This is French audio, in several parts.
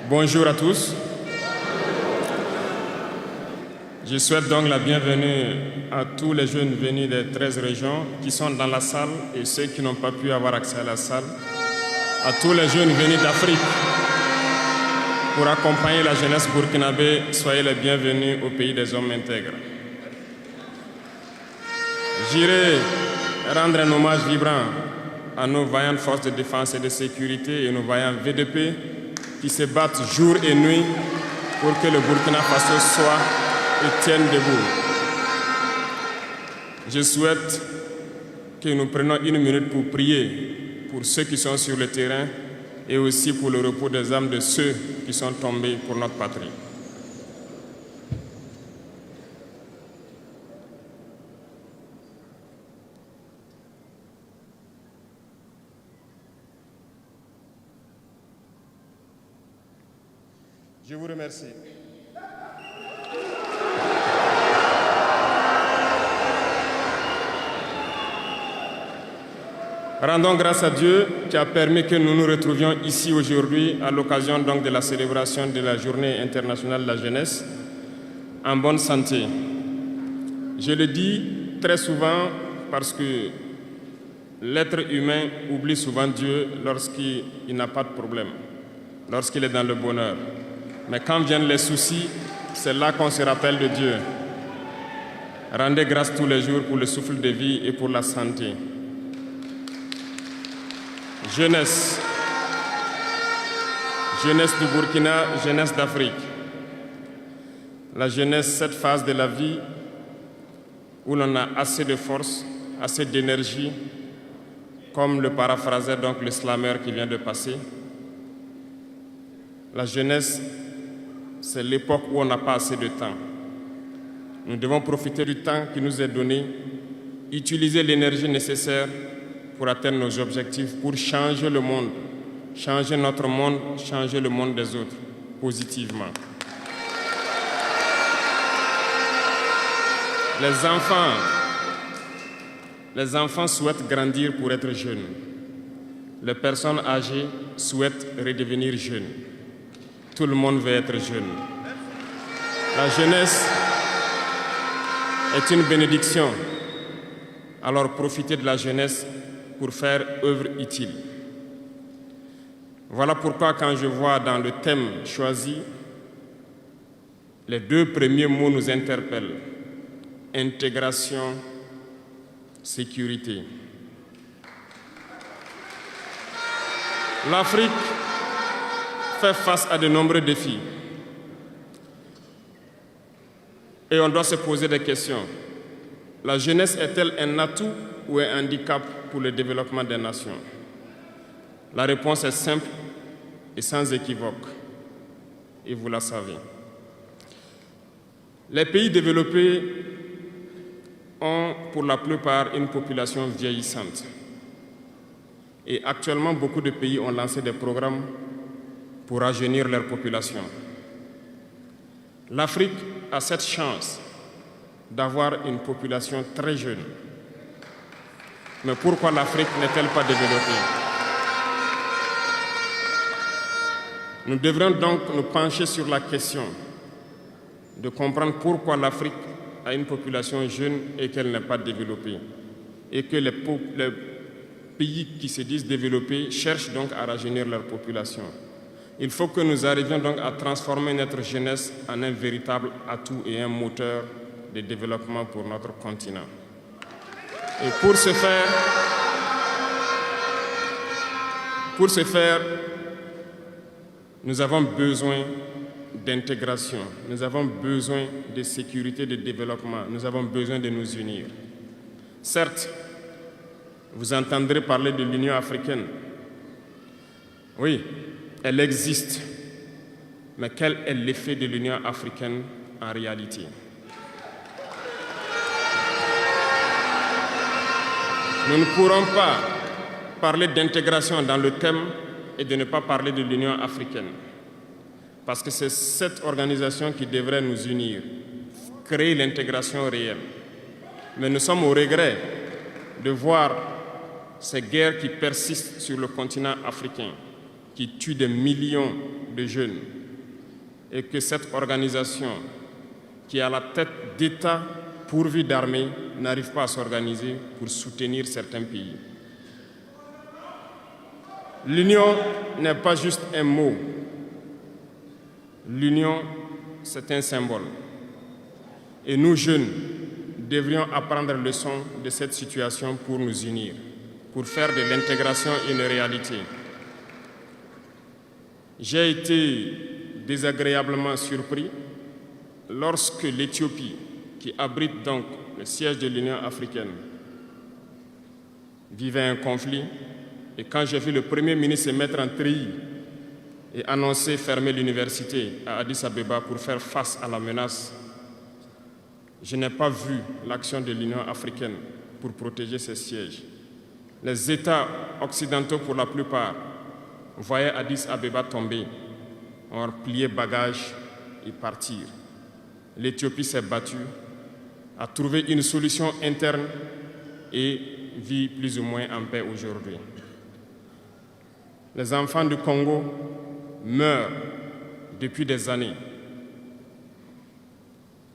Bonjour à tous. Je souhaite donc la bienvenue à tous les jeunes venus des 13 régions qui sont dans la salle et ceux qui n'ont pas pu avoir accès à la salle. À tous les jeunes venus d'Afrique pour accompagner la jeunesse burkinabé, soyez les bienvenus au pays des hommes intègres. J'irai rendre un hommage vibrant à nos vaillantes forces de défense et de sécurité et nos vaillants VDP qui se battent jour et nuit pour que le Burkina Faso soit et tienne debout. Je souhaite que nous prenions une minute pour prier pour ceux qui sont sur le terrain et aussi pour le repos des âmes de ceux qui sont tombés pour notre patrie. Je vous remercie. Rendons grâce à Dieu qui a permis que nous nous retrouvions ici aujourd'hui à l'occasion donc de la célébration de la Journée internationale de la jeunesse en bonne santé. Je le dis très souvent parce que l'être humain oublie souvent Dieu lorsqu'il n'a pas de problème, lorsqu'il est dans le bonheur. Mais quand viennent les soucis, c'est là qu'on se rappelle de Dieu. Rendez grâce tous les jours pour le souffle de vie et pour la santé. Jeunesse. Jeunesse du Burkina, jeunesse d'Afrique. La jeunesse, cette phase de la vie où l'on a assez de force, assez d'énergie, comme le paraphrasait donc le slammer qui vient de passer. La jeunesse, c'est l'époque où on n'a pas assez de temps. Nous devons profiter du temps qui nous est donné, utiliser l'énergie nécessaire pour atteindre nos objectifs, pour changer le monde, changer notre monde, changer le monde des autres, positivement. Les enfants souhaitent grandir pour être jeunes. Les personnes âgées souhaitent redevenir jeunes. Tout le monde veut être jeune. La jeunesse est une bénédiction. Alors profitez de la jeunesse pour faire œuvre utile. Voilà pourquoi quand je vois dans le thème choisi, les deux premiers mots nous interpellent. Intégration, sécurité. L'Afrique fait face à de nombreux défis. Et on doit se poser des questions. La jeunesse est-elle un atout ou un handicap pour le développement des nations? La réponse est simple et sans équivoque. Et vous la savez. Les pays développés ont pour la plupart une population vieillissante. Et actuellement, beaucoup de pays ont lancé des programmes pour rajeunir leur population. L'Afrique a cette chance d'avoir une population très jeune. Mais pourquoi l'Afrique n'est-elle pas développée? Nous devrions donc nous pencher sur la question de comprendre pourquoi l'Afrique a une population jeune et qu'elle n'est pas développée. Et que les pays qui se disent développés cherchent donc à rajeunir leur population. Il faut que nous arrivions donc à transformer notre jeunesse en un véritable atout et un moteur de développement pour notre continent. Et pour ce faire, nous avons besoin d'intégration, nous avons besoin de sécurité, de développement, nous avons besoin de nous unir. Certes, vous entendrez parler de l'Union africaine. Oui, elle existe. Mais quel est l'effet de l'Union africaine en réalité? Nous ne pourrons pas parler d'intégration dans le thème et de ne pas parler de l'Union africaine. Parce que c'est cette organisation qui devrait nous unir, créer l'intégration réelle. Mais nous sommes au regret de voir ces guerres qui persistent sur le continent africain, qui tuent des millions de jeunes, et que cette organisation, qui est à la tête d'États pourvus d'armées, n'arrive pas à s'organiser pour soutenir certains pays. L'union n'est pas juste un mot. L'union, c'est un symbole. Et nous, jeunes, devrions apprendre leçon de cette situation pour nous unir, pour faire de l'intégration une réalité. J'ai été désagréablement surpris lorsque l'Éthiopie, qui abrite donc le siège de l'Union africaine, vivait un conflit. Et quand j'ai vu le Premier ministre se mettre en treillis et annoncer fermer l'université à Addis Abeba pour faire face à la menace, je n'ai pas vu l'action de l'Union africaine pour protéger ses sièges. Les États occidentaux, pour la plupart, voyaient Addis Abeba tomber, ont plié bagages et partir. L'Éthiopie s'est battue, a trouvé une solution interne et vit plus ou moins en paix aujourd'hui. Les enfants du Congo meurent depuis des années.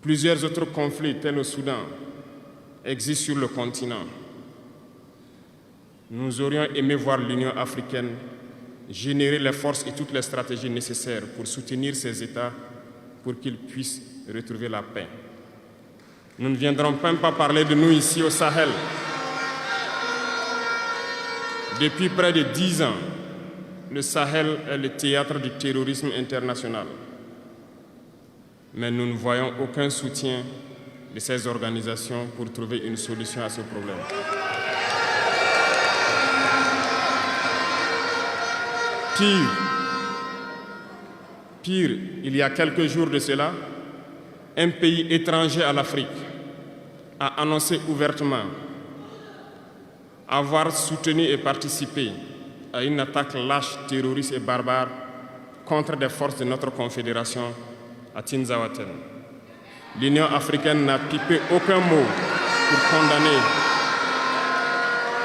Plusieurs autres conflits, tels au Soudan, existent sur le continent. Nous aurions aimé voir l'Union africaine générer les forces et toutes les stratégies nécessaires pour soutenir ces États pour qu'ils puissent retrouver la paix. Nous ne viendrons même pas parler de nous ici au Sahel. Depuis près de 10 ans, le Sahel est le théâtre du terrorisme international. Mais nous ne voyons aucun soutien de ces organisations pour trouver une solution à ce problème. Pire, il y a quelques jours de cela, un pays étranger à l'Afrique a annoncé ouvertement avoir soutenu et participé à une attaque lâche, terroriste et barbare contre des forces de notre confédération à Tinzaouaten. L'Union africaine n'a pipé aucun mot pour condamner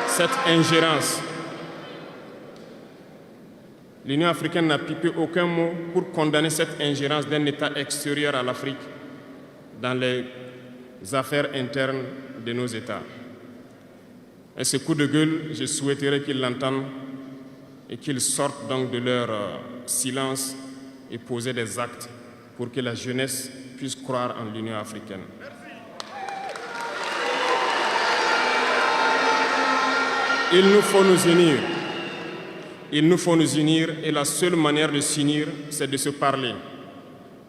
cette ingérence. L'Union africaine n'a pipé aucun mot pour condamner cette ingérence d'un État extérieur à l'Afrique dans les affaires internes de nos États. Et ce coup de gueule, je souhaiterais qu'ils l'entendent et qu'ils sortent donc de leur silence et poser des actes pour que la jeunesse puisse croire en l'Union africaine. Il nous faut nous unir. Il nous faut nous unir et la seule manière de s'unir, c'est de se parler,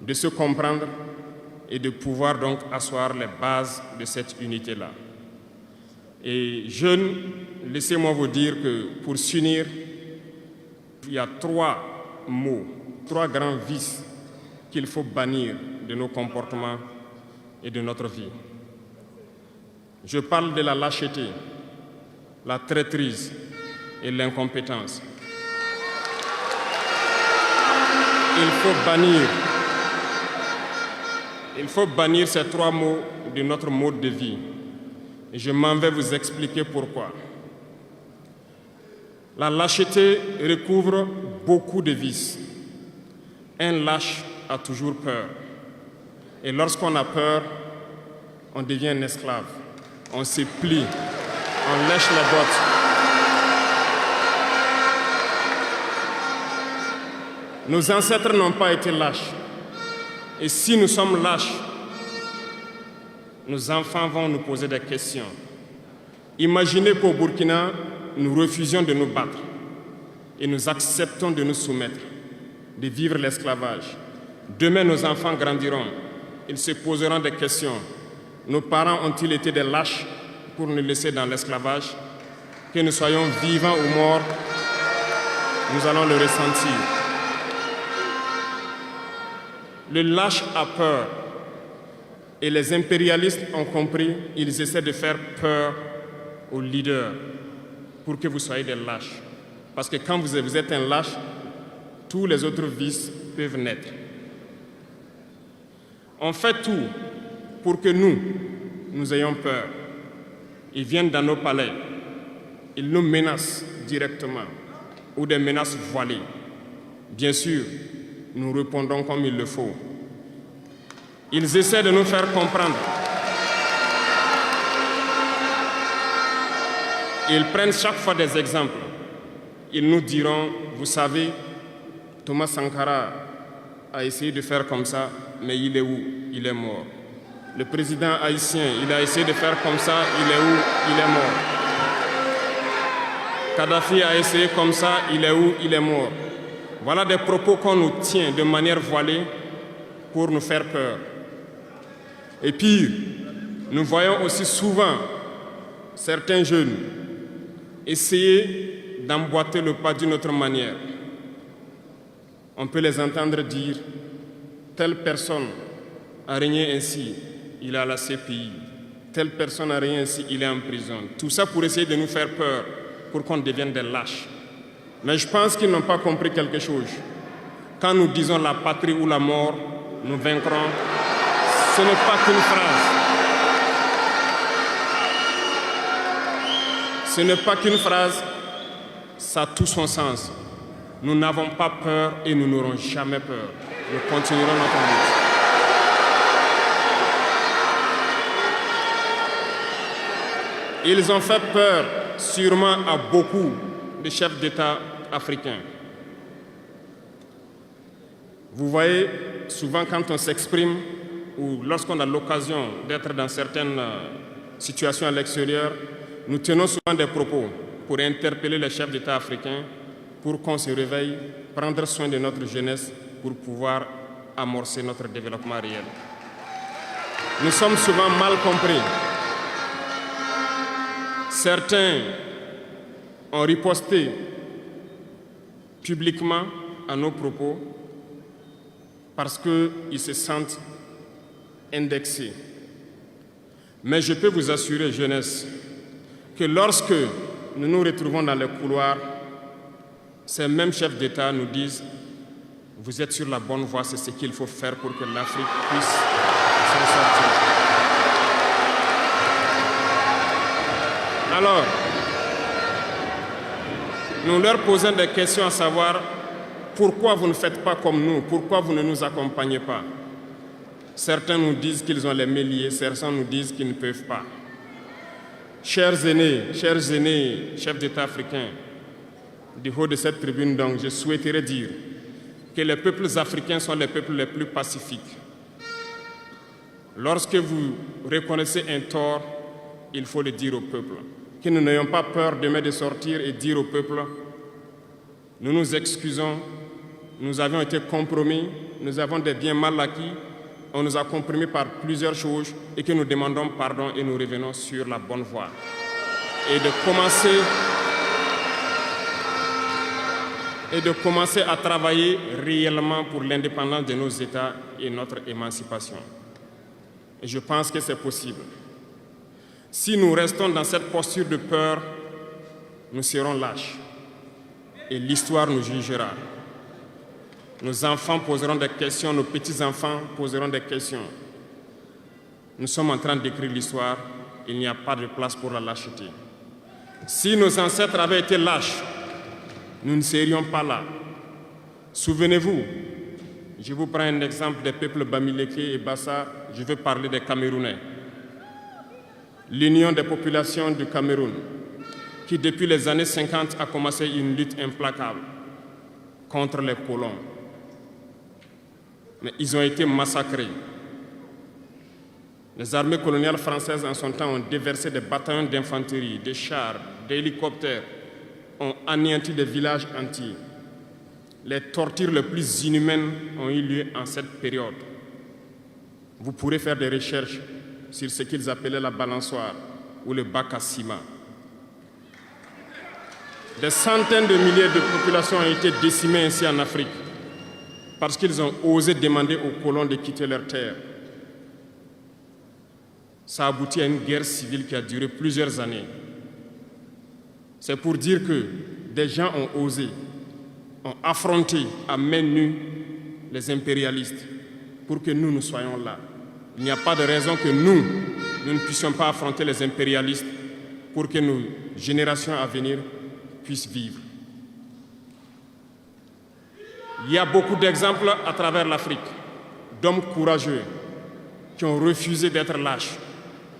de se comprendre et de pouvoir donc asseoir les bases de cette unité-là. Et jeunes, laissez-moi vous dire que pour s'unir, il y a 3 mots, 3 grands vices qu'il faut bannir de nos comportements et de notre vie. Je parle de la lâcheté, la traîtrise et l'incompétence. Il faut bannir ces 3 mots de notre mode de vie. Et je m'en vais vous expliquer pourquoi. La lâcheté recouvre beaucoup de vices. Un lâche a toujours peur. Et lorsqu'on a peur, on devient un esclave. On se plie, on lèche les bottes. Nos ancêtres n'ont pas été lâches. Et si nous sommes lâches, nos enfants vont nous poser des questions. Imaginez qu'au Burkina, nous refusions de nous battre et nous acceptons de nous soumettre, de vivre l'esclavage. Demain, nos enfants grandiront. Ils se poseront des questions. Nos parents ont-ils été des lâches pour nous laisser dans l'esclavage? Que nous soyons vivants ou morts, nous allons le ressentir. Le lâche a peur. Et les impérialistes ont compris, ils essaient de faire peur aux leaders pour que vous soyez des lâches. Parce que quand vous êtes un lâche, tous les autres vices peuvent naître. On fait tout pour que nous ayons peur. Ils viennent dans nos palais, ils nous menacent directement ou des menaces voilées. Bien sûr, nous répondons comme il le faut. Ils essaient de nous faire comprendre. Ils prennent chaque fois des exemples. Ils nous diront, vous savez, Thomas Sankara a essayé de faire comme ça, mais il est où? Il est mort. Le président haïtien, il a essayé de faire comme ça, il est où? Il est mort. Kadhafi a essayé comme ça, il est où? Il est mort. Voilà des propos qu'on nous tient de manière voilée pour nous faire peur. Et pire, nous voyons aussi souvent certains jeunes essayer d'emboîter le pas d'une autre manière. On peut les entendre dire « telle personne a régné ainsi, il est à la CPI. Telle personne a régné ainsi, il est en prison. » Tout ça pour essayer de nous faire peur, pour qu'on devienne des lâches. Mais je pense qu'ils n'ont pas compris quelque chose. Quand nous disons la patrie ou la mort, nous vaincrons, ce n'est pas qu'une phrase. Ce n'est pas qu'une phrase, ça a tout son sens. Nous n'avons pas peur et nous n'aurons jamais peur. Nous continuerons notre lutte. Ils ont fait peur sûrement à beaucoup de chefs d'État africains. Vous voyez, souvent quand on s'exprime ou lorsqu'on a l'occasion d'être dans certaines situations à l'extérieur, nous tenons souvent des propos pour interpeller les chefs d'État africains pour qu'on se réveille, prendre soin de notre jeunesse pour pouvoir amorcer notre développement réel. Nous sommes souvent mal compris. Certains ont riposté publiquement à nos propos parce qu'ils se sentent indexés. Mais je peux vous assurer, jeunesse, que lorsque nous nous retrouvons dans les couloirs, ces mêmes chefs d'État nous disent « Vous êtes sur la bonne voie, c'est ce qu'il faut faire pour que l'Afrique puisse s'en sortir. » Alors, nous leur posons des questions à savoir pourquoi vous ne faites pas comme nous, pourquoi vous ne nous accompagnez pas. Certains nous disent qu'ils ont les mains liées, certains nous disent qu'ils ne peuvent pas. Chers aînés, chefs d'État africains, du haut de cette tribune, donc, je souhaiterais dire que les peuples africains sont les peuples les plus pacifiques. Lorsque vous reconnaissez un tort, il faut le dire au peuple. Que nous n'ayons pas peur demain de sortir et dire au peuple, nous nous excusons, nous avions été compromis, nous avons des biens mal acquis, on nous a compromis par plusieurs choses et que nous demandons pardon et nous revenons sur la bonne voie. Et de commencer à travailler réellement pour l'indépendance de nos États et notre émancipation. Et je pense que c'est possible. Si nous restons dans cette posture de peur, nous serons lâches. Et l'histoire nous jugera. Nos enfants poseront des questions, nos petits-enfants poseront des questions. Nous sommes en train d'écrire l'histoire, il n'y a pas de place pour la lâcheté. Si nos ancêtres avaient été lâches, nous ne serions pas là. Souvenez-vous, je vous prends un exemple des peuples Bamileke et Bassa, je vais parler des Camerounais. L'Union des populations du Cameroun, qui depuis les années 50 a commencé une lutte implacable contre les colons. Mais ils ont été massacrés. Les armées coloniales françaises en son temps ont déversé des bataillons d'infanterie, des chars, des hélicoptères, ont anéanti des villages entiers. Les tortures les plus inhumaines ont eu lieu en cette période. Vous pourrez faire des recherches sur ce qu'ils appelaient la balançoire ou le bac à ciment. Des centaines de milliers de populations ont été décimées ainsi en Afrique parce qu'ils ont osé demander aux colons de quitter leur terre. Ça a abouti à une guerre civile qui a duré plusieurs années. C'est pour dire que des gens ont osé, ont affronté à main nue les impérialistes pour que nous soyons là. Il n'y a pas de raison que nous ne puissions pas affronter les impérialistes pour que nos générations à venir puissent vivre. Il y a beaucoup d'exemples à travers l'Afrique d'hommes courageux qui ont refusé d'être lâches,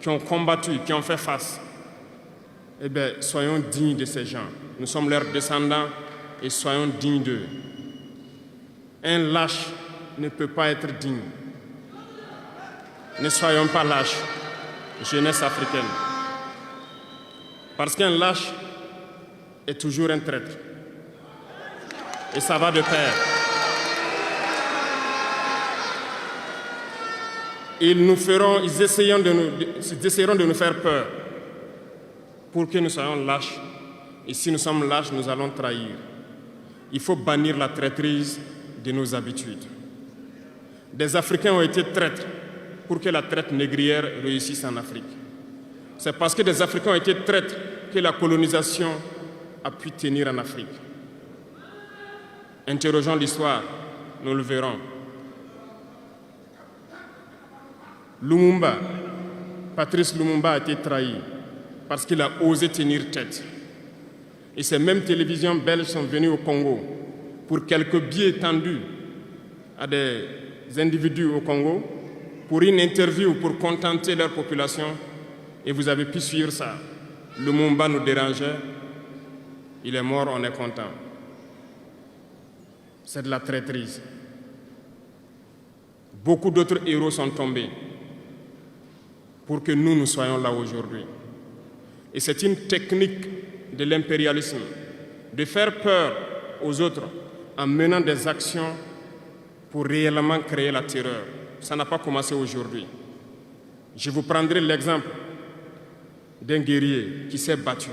qui ont combattu, qui ont fait face. Eh bien, soyons dignes de ces gens. Nous sommes leurs descendants et soyons dignes d'eux. Un lâche ne peut pas être digne. Ne soyons pas lâches, jeunesse africaine. Parce qu'un lâche est toujours un traître. Et ça va de pair. Ils essaieront de nous faire peur pour que nous soyons lâches. Et si nous sommes lâches, nous allons trahir. Il faut bannir la traîtrise de nos habitudes. Des Africains ont été traîtres pour que la traite négrière réussisse en Afrique. C'est parce que des Africains ont été traîtres que la colonisation a pu tenir en Afrique. Interrogeons l'histoire, nous le verrons. Lumumba, Patrice Lumumba a été trahi parce qu'il a osé tenir tête. Et ces mêmes télévisions belges sont venues au Congo pour quelques billets tendus à des individus au Congo pour une interview pour contenter leur population. Et vous avez pu suivre ça. Lumumba nous dérangeait. Il est mort, on est content. C'est de la traîtrise. Beaucoup d'autres héros sont tombés pour que nous soyons là aujourd'hui. Et c'est une technique de l'impérialisme, de faire peur aux autres en menant des actions pour réellement créer la terreur. Ça n'a pas commencé aujourd'hui. Je vous prendrai l'exemple d'un guerrier qui s'est battu,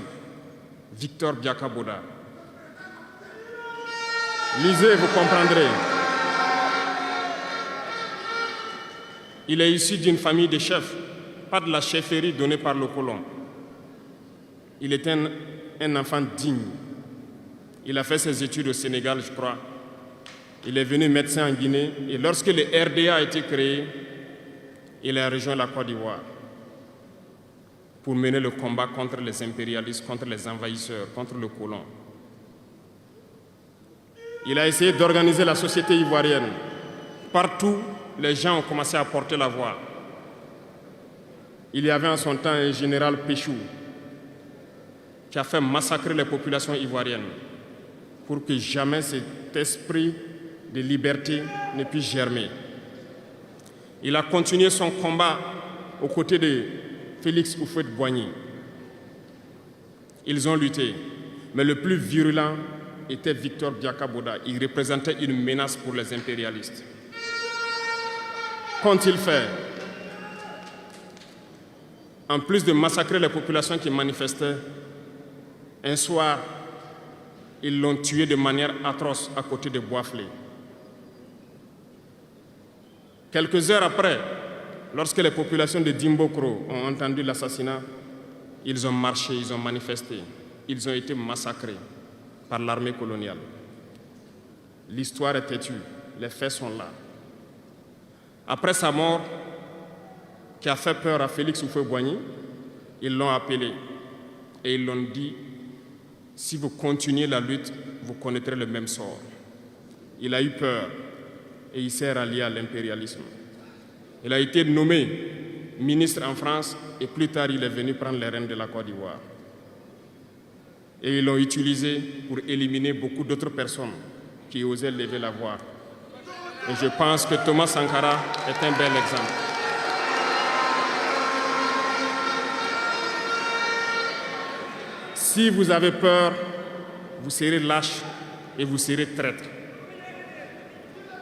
Victor Biakaboda. Lisez, vous comprendrez. Il est issu d'une famille de chefs, pas de la chefferie donnée par le colon. Il était un enfant digne. Il a fait ses études au Sénégal, je crois. Il est venu médecin en Guinée et lorsque le RDA a été créé, il a rejoint la Côte d'Ivoire pour mener le combat contre les impérialistes, contre les envahisseurs, contre le colon. Il a essayé d'organiser la société ivoirienne. Partout, les gens ont commencé à porter la voix. Il y avait en son temps un général Péchou qui a fait massacrer les populations ivoiriennes pour que jamais cet esprit de liberté ne puisse germer. Il a continué son combat aux côtés de Félix Houphouët-Boigny. Ils ont lutté, mais le plus virulent était Victor Biakaboda. Il représentait une menace pour les impérialistes. Qu'ont-ils fait? En plus de massacrer les populations qui manifestaient, un soir, ils l'ont tué de manière atroce à côté de Boisflé. Quelques heures après, lorsque les populations de Dimbokro ont entendu l'assassinat, ils ont marché, ils ont manifesté, ils ont été massacrés par l'armée coloniale. L'histoire est têtue, les faits sont là. Après sa mort, qui a fait peur à Félix Houphouët-Boigny, ils l'ont appelé et ils l'ont dit: si vous continuez la lutte, vous connaîtrez le même sort. Il a eu peur et il s'est rallié à l'impérialisme. Il a été nommé ministre en France et plus tard il est venu prendre les rênes de la Côte d'Ivoire. Et ils l'ont utilisé pour éliminer beaucoup d'autres personnes qui osaient lever la voix. Et je pense que Thomas Sankara est un bel exemple. Si vous avez peur, vous serez lâche et vous serez traître.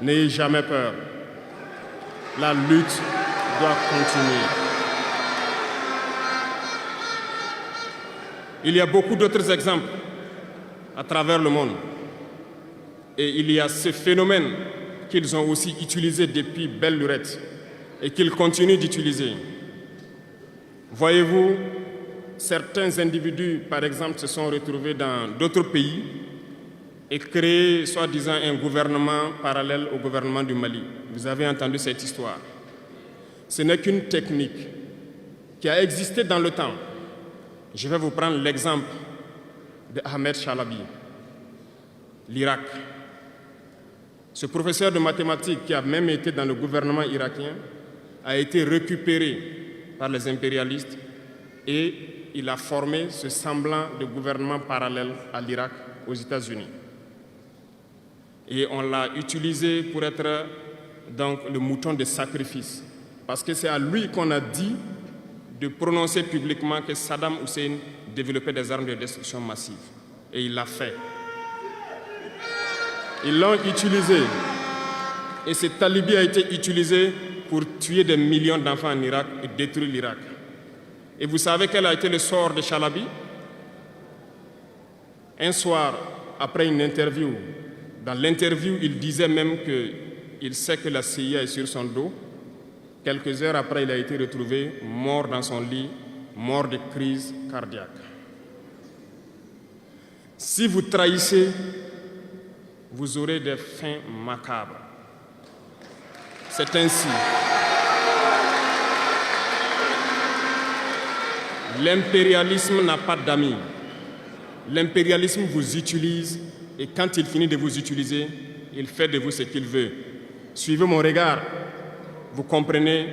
N'ayez jamais peur. La lutte doit continuer. Il y a beaucoup d'autres exemples à travers le monde. Et il y a ce phénomène qu'ils ont aussi utilisé depuis belle lurette et qu'ils continuent d'utiliser. Voyez-vous, certains individus, par exemple, se sont retrouvés dans d'autres pays et créé, soi-disant, un gouvernement parallèle au gouvernement du Mali. Vous avez entendu cette histoire. Ce n'est qu'une technique qui a existé dans le temps. Je vais vous prendre l'exemple de Ahmed Chalabi, l'Irak. Ce professeur de mathématiques, qui a même été dans le gouvernement irakien, a été récupéré par les impérialistes et il a formé ce semblant de gouvernement parallèle à l'Irak, aux États-Unis. Et on l'a utilisé pour être donc le mouton de sacrifice, parce que c'est à lui qu'on a dit de prononcer publiquement que Saddam Hussein développait des armes de destruction massive. Et il l'a fait. Ils l'ont utilisé. Et cet alibi a été utilisé pour tuer des millions d'enfants en Irak et détruire l'Irak. Et vous savez quel a été le sort de Chalabi? Un soir, après une interview, dans l'interview, il disait même qu'il sait que la CIA est sur son dos. Quelques heures après, il a été retrouvé mort dans son lit, mort de crise cardiaque. Si vous trahissez, vous aurez des fins macabres. C'est ainsi. L'impérialisme n'a pas d'amis. L'impérialisme vous utilise et quand il finit de vous utiliser, il fait de vous ce qu'il veut. Suivez mon regard, vous comprenez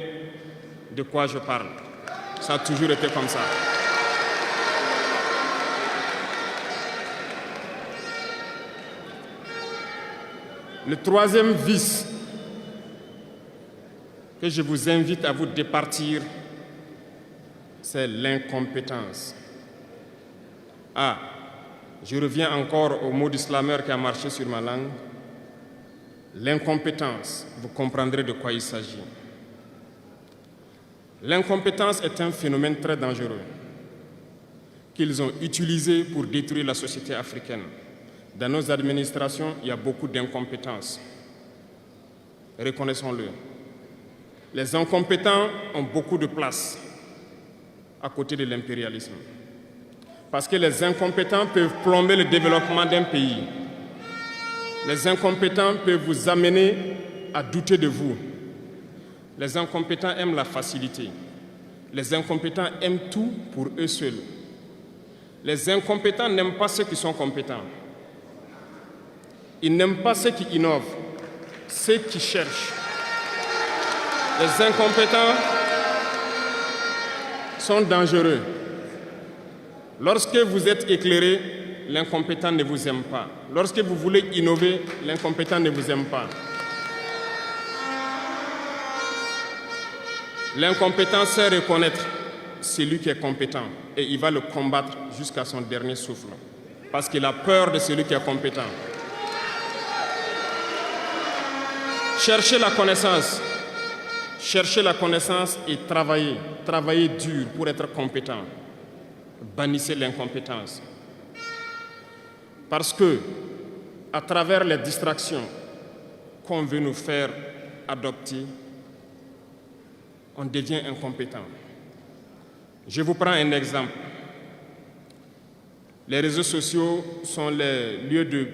de quoi je parle. Ça a toujours été comme ça. Le troisième vice que je vous invite à vous départir, c'est l'incompétence. Ah, je reviens encore au mot du slammer qui a marché sur ma langue. L'incompétence, vous comprendrez de quoi il s'agit. L'incompétence est un phénomène très dangereux qu'ils ont utilisé pour détruire la société africaine. Dans nos administrations, il y a beaucoup d'incompétence. Reconnaissons-le. Les incompétents ont beaucoup de place à côté de l'impérialisme. Parce que les incompétents peuvent plomber le développement d'un pays. Les incompétents peuvent vous amener à douter de vous. Les incompétents aiment la facilité. Les incompétents aiment tout pour eux seuls. Les incompétents n'aiment pas ceux qui sont compétents. Ils n'aiment pas ceux qui innovent, ceux qui cherchent. Les incompétents sont dangereux. Lorsque vous êtes éclairé, l'incompétent ne vous aime pas. Lorsque vous voulez innover, l'incompétent ne vous aime pas. L'incompétent sait reconnaître celui qui est compétent et il va le combattre jusqu'à son dernier souffle parce qu'il a peur de celui qui est compétent. Cherchez la connaissance. Cherchez la connaissance et travaillez. Travaillez dur pour être compétent. Bannissez l'incompétence. Parce que, à travers les distractions qu'on veut nous faire adopter, on devient incompétent. Je vous prends un exemple. Les réseaux sociaux sont les lieux de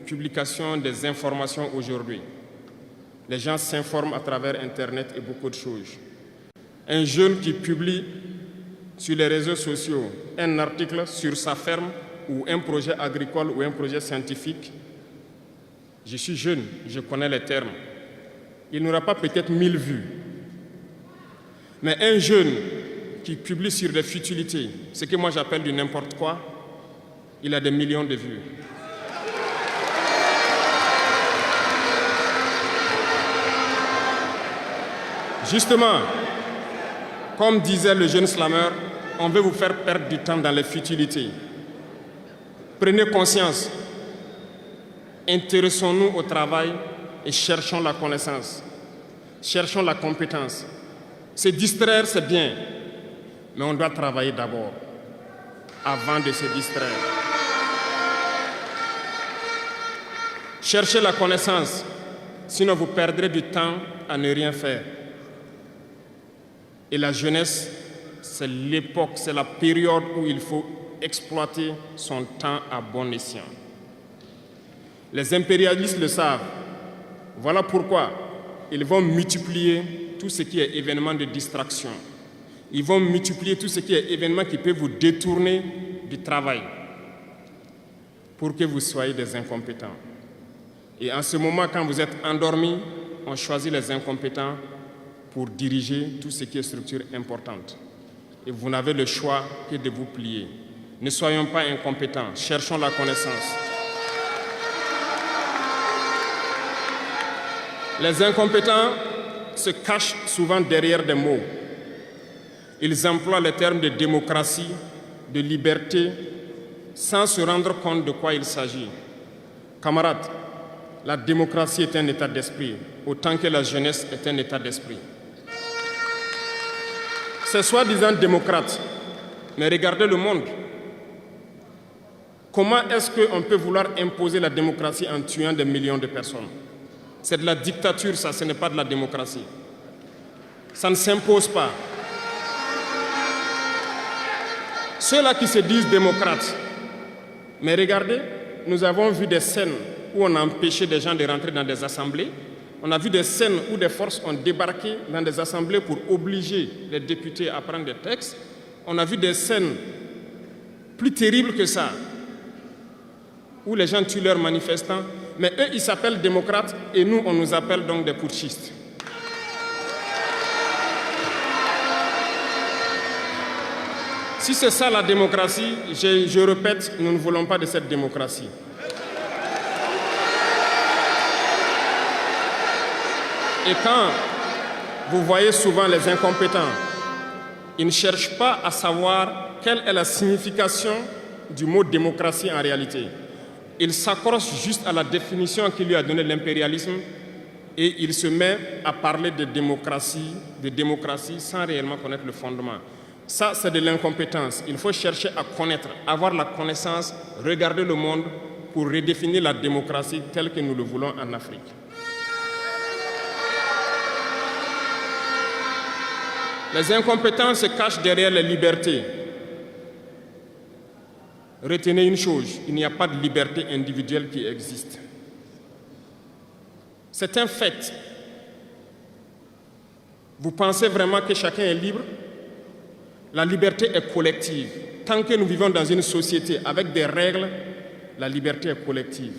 publication des informations aujourd'hui. Les gens s'informent à travers Internet et beaucoup de choses. Un jeune qui publie sur les réseaux sociaux un article sur sa ferme ou un projet agricole ou un projet scientifique, je suis jeune, je connais les termes. Il n'aura pas peut-être 1000 vues. Mais un jeune qui publie sur des futilités, ce que moi j'appelle du n'importe quoi, il a des millions de vues. Justement, comme disait le jeune slammer, on veut vous faire perdre du temps dans les futilités. Prenez conscience, intéressons-nous au travail et cherchons la connaissance, cherchons la compétence. Se distraire, c'est bien, mais on doit travailler d'abord, avant de se distraire. Cherchez la connaissance, sinon vous perdrez du temps à ne rien faire. Et la jeunesse, c'est l'époque, c'est la période où il faut exploiter son temps à bon escient. Les impérialistes le savent. Voilà pourquoi ils vont multiplier tout ce qui est événement de distraction. Ils vont multiplier tout ce qui est événement qui peut vous détourner du travail pour que vous soyez des incompétents. Et en ce moment, quand vous êtes endormis, on choisit les incompétents pour diriger tout ce qui est structure importante. Et vous n'avez le choix que de vous plier. Ne soyons pas incompétents, cherchons la connaissance. Les incompétents se cachent souvent derrière des mots. Ils emploient les termes de démocratie, de liberté, sans se rendre compte de quoi il s'agit. Camarades, la démocratie est un état d'esprit, autant que la jeunesse est un état d'esprit. C'est soi-disant démocrate, mais regardez le monde. Comment est-ce qu'on peut vouloir imposer la démocratie en tuant des millions de personnes? C'est de la dictature, ça, ce n'est pas de la démocratie. Ça ne s'impose pas. Ceux-là qui se disent démocrates, mais regardez, nous avons vu des scènes où on a empêché des gens de rentrer dans des assemblées. On a vu des scènes où des forces ont débarqué dans des assemblées pour obliger les députés à prendre des textes. On a vu des scènes plus terribles que ça, où les gens tuent leurs manifestants. Mais eux, ils s'appellent démocrates et nous, on nous appelle donc des putschistes. Si c'est ça la démocratie, je répète, nous ne voulons pas de cette démocratie. Et quand vous voyez souvent les incompétents, ils ne cherchent pas à savoir quelle est la signification du mot démocratie en réalité. Ils s'accrochent juste à la définition qu'il lui a donnée l'impérialisme et il se met à parler de démocratie sans réellement connaître le fondement. Ça, c'est de l'incompétence. Il faut chercher à connaître, avoir la connaissance, regarder le monde pour redéfinir la démocratie telle que nous le voulons en Afrique. Les incompétents se cachent derrière les libertés. Retenez une chose, il n'y a pas de liberté individuelle qui existe. C'est un fait. Vous pensez vraiment que chacun est libre? La liberté est collective. Tant que nous vivons dans une société avec des règles, la liberté est collective.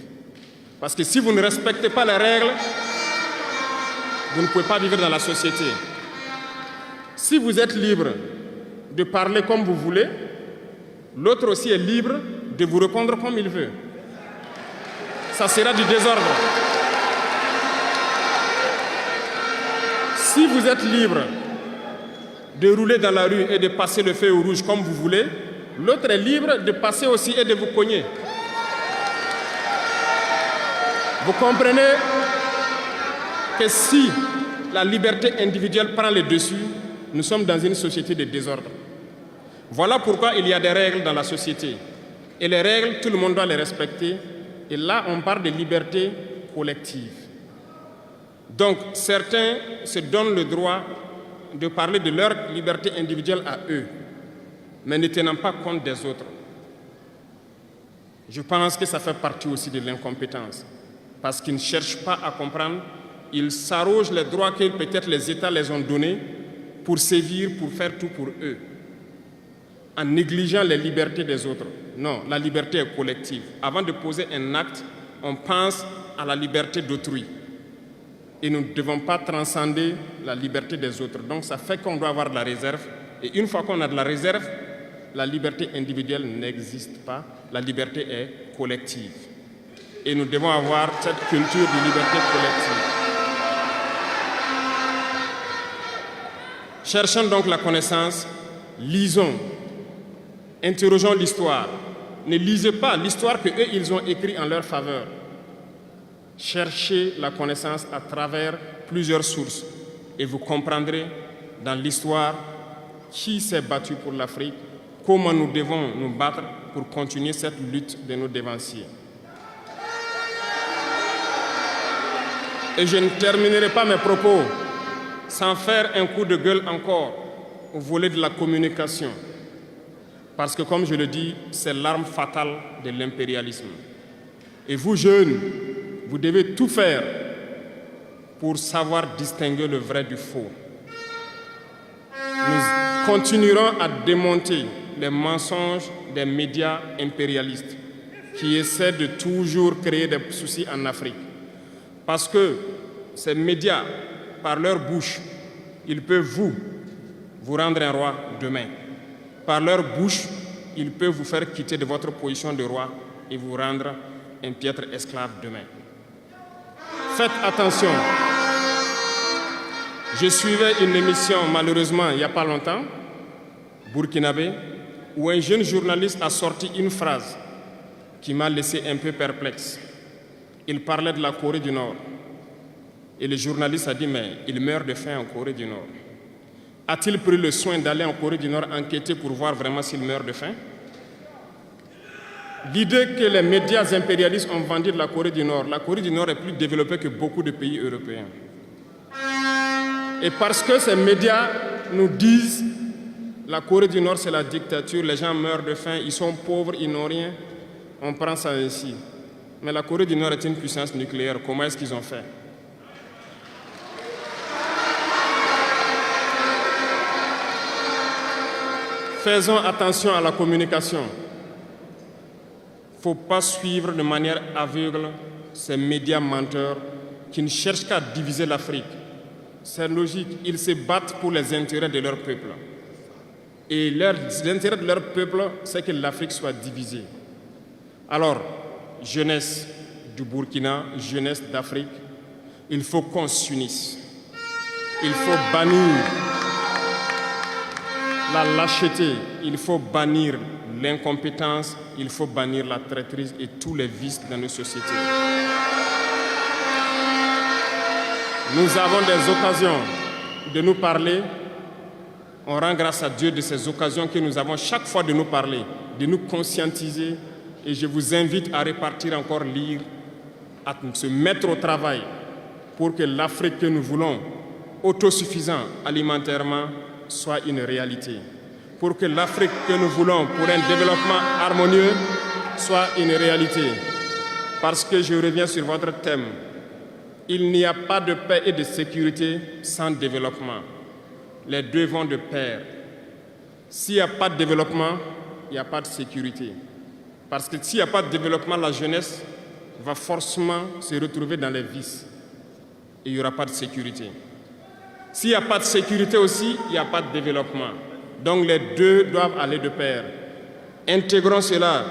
Parce que si vous ne respectez pas les règles, vous ne pouvez pas vivre dans la société. Si vous êtes libre de parler comme vous voulez, l'autre aussi est libre de vous répondre comme il veut. Ça sera du désordre. Si vous êtes libre de rouler dans la rue et de passer le feu au rouge comme vous voulez, l'autre est libre de passer aussi et de vous cogner. Vous comprenez que si la liberté individuelle prend le dessus, nous sommes dans une société de désordre. Voilà pourquoi il y a des règles dans la société. Et les règles, tout le monde doit les respecter. Et là, on parle de liberté collective. Donc, certains se donnent le droit de parler de leur liberté individuelle à eux, mais ne tenant pas compte des autres. Je pense que ça fait partie aussi de l'incompétence, parce qu'ils ne cherchent pas à comprendre, ils s'arrogent les droits que peut-être les États les ont donnés pour sévir, pour faire tout pour eux, en négligeant les libertés des autres. Non, la liberté est collective. Avant de poser un acte, on pense à la liberté d'autrui. Et nous ne devons pas transcender la liberté des autres. Donc ça fait qu'on doit avoir de la réserve. Et une fois qu'on a de la réserve, la liberté individuelle n'existe pas. La liberté est collective. Et nous devons avoir cette culture de liberté collective. Cherchons donc la connaissance, lisons, interrogeons l'histoire. Ne lisez pas l'histoire qu'eux, ils ont écrite en leur faveur. Cherchez la connaissance à travers plusieurs sources et vous comprendrez dans l'histoire qui s'est battu pour l'Afrique, comment nous devons nous battre pour continuer cette lutte de nos dévanciers. Et je ne terminerai pas mes propos sans faire un coup de gueule encore au volet de la communication. Parce que, comme je le dis, c'est l'arme fatale de l'impérialisme. Et vous, jeunes, vous devez tout faire pour savoir distinguer le vrai du faux. Nous continuerons à démonter les mensonges des médias impérialistes qui essaient de toujours créer des soucis en Afrique. Parce que ces médias, par leur bouche, ils peuvent vous rendre un roi demain. Par leur bouche, ils peuvent vous faire quitter de votre position de roi et vous rendre un piètre esclave demain. Faites attention. Je suivais une émission, malheureusement, il n'y a pas longtemps, burkinabé, où un jeune journaliste a sorti une phrase qui m'a laissé un peu perplexe. Il parlait de la Corée du Nord. Et le journaliste a dit, mais il meurt de faim en Corée du Nord. A-t-il pris le soin d'aller en Corée du Nord enquêter pour voir vraiment s'il meurt de faim? L'idée que les médias impérialistes ont vendu de la Corée du Nord est plus développée que beaucoup de pays européens. Et parce que ces médias nous disent la Corée du Nord, c'est la dictature, les gens meurent de faim, ils sont pauvres, ils n'ont rien, on prend ça ainsi. Mais la Corée du Nord est une puissance nucléaire, comment est-ce qu'ils ont fait? Faisons attention à la communication. Il ne faut pas suivre de manière aveugle ces médias menteurs qui ne cherchent qu'à diviser l'Afrique. C'est logique, ils se battent pour les intérêts de leur peuple. Et l'intérêt de leur peuple, c'est que l'Afrique soit divisée. Alors, jeunesse du Burkina, jeunesse d'Afrique, il faut qu'on s'unisse. Il faut bannir la lâcheté, il faut bannir l'incompétence, il faut bannir la traîtrise et tous les vices dans nos sociétés. Nous avons des occasions de nous parler. On rend grâce à Dieu de ces occasions que nous avons chaque fois de nous parler, de nous conscientiser. Et je vous invite à repartir encore lire, à se mettre au travail pour que l'Afrique que nous voulons, autosuffisante alimentairement, soit une réalité. Pour que l'Afrique que nous voulons pour un développement harmonieux soit une réalité. Parce que je reviens sur votre thème. Il n'y a pas de paix et de sécurité sans développement. Les deux vont de pair. S'il n'y a pas de développement, il n'y a pas de sécurité. Parce que s'il n'y a pas de développement, la jeunesse va forcément se retrouver dans les vices. Et il n'y aura pas de sécurité. S'il n'y a pas de sécurité aussi, il n'y a pas de développement. Donc les deux doivent aller de pair. Intégrons cela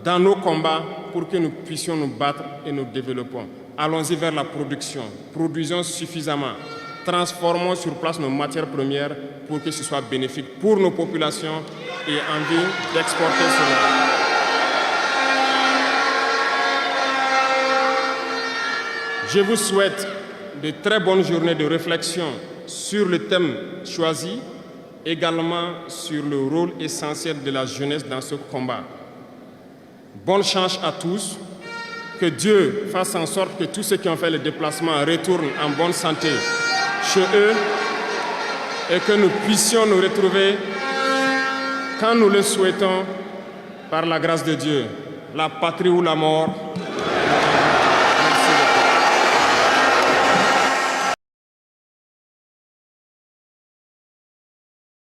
dans nos combats pour que nous puissions nous battre et nous développons. Allons-y vers la production. Produisons suffisamment. Transformons sur place nos matières premières pour que ce soit bénéfique pour nos populations et envie d'exporter cela. Je vous souhaite de très bonnes journées de réflexion sur le thème choisi, également sur le rôle essentiel de la jeunesse dans ce combat. Bonne chance à tous. Que Dieu fasse en sorte que tous ceux qui ont fait le déplacement retournent en bonne santé chez eux et que nous puissions nous retrouver quand nous le souhaitons par la grâce de Dieu. La patrie ou la mort,